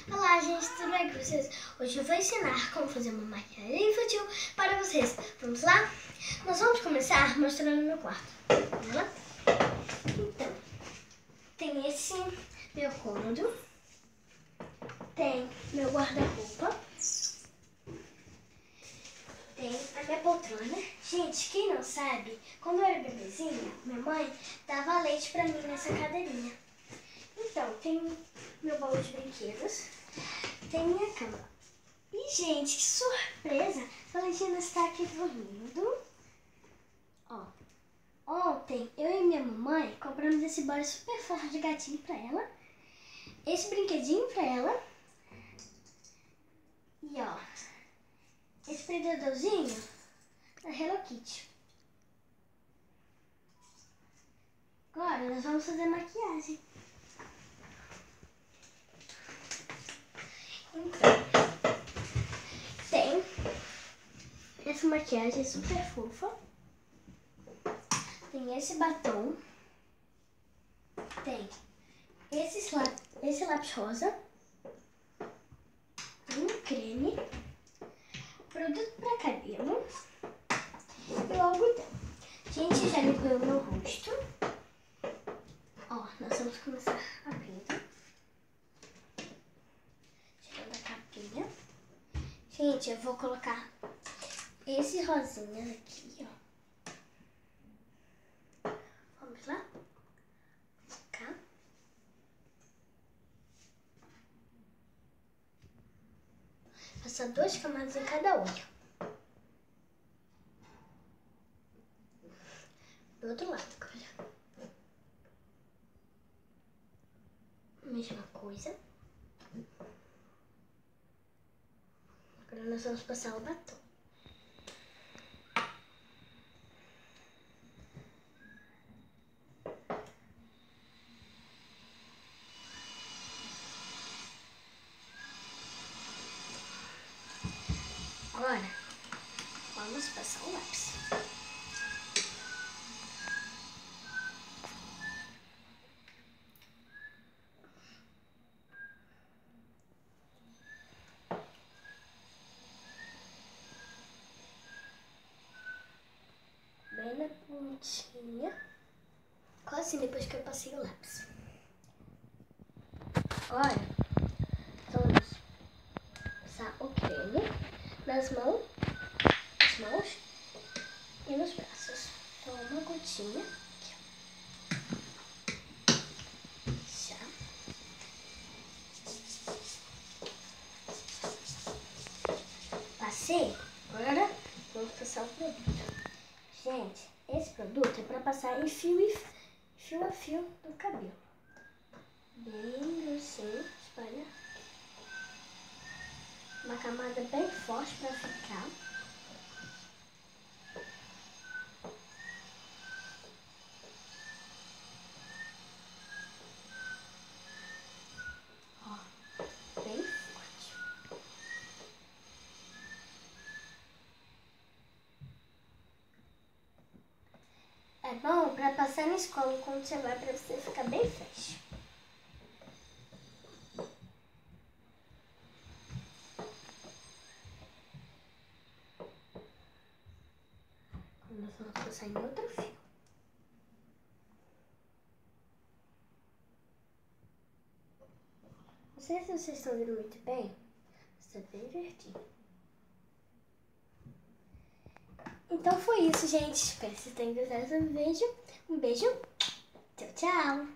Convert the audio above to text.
Olá, gente, tudo bem com vocês? Hoje eu vou ensinar como fazer uma maquiagem infantil para vocês. Vamos lá? Nós vamos começar mostrando meu quarto. Vamos lá? Então, tem esse meu cômodo, tem meu guarda-roupa, tem a minha poltrona. Gente, quem não sabe, quando eu era bebezinha, minha mãe dava leite pra mim nessa cadeirinha. Então, tem meu baú de brinquedos, tem minha cama. E, gente, que surpresa! A Valentina está aqui dormindo. Ó, ontem eu e minha mamãe compramos esse body super fofo de gatinho pra ela, esse brinquedinho pra ela e, ó, esse prendedorzinho da Hello Kitty. Agora nós vamos fazer maquiagem. Então, tem essa maquiagem super fofa, tem esse batom, tem esse lápis rosa, tem um creme, produto para cabelo e o algodão. Gente, já limpei o meu rosto. Ó, nós vamos começar abrindo. Gente, eu vou colocar esse rosinha aqui, ó. Vamos lá? Colocar. Passar 2 camadas em cada olho. Do outro lado, agora. Mesma coisa. Agora nós vamos passar o batom. Agora, vamos passar o lápis. Bem na pontinha, quase depois que eu passei o lápis. Agora, vamos passar o creme nas mãos e nos braços. Então, uma gotinha aqui, ó. Já. Passei. Agora, vamos passar o produto. Gente, esse produto é para passar em fio a fio do cabelo. Bem grossinho, espalha. Uma camada bem forte para ficar. Ó, bem forte. É bom para passar na escola quando você vai, para você ficar bem fresh. Nós vamos passar em outro fio. Não sei se vocês estão vendo muito bem, está bem verdinho. Então foi isso, gente. Espero que vocês tenham gostado desse vídeo. Um beijo. Tchau, tchau.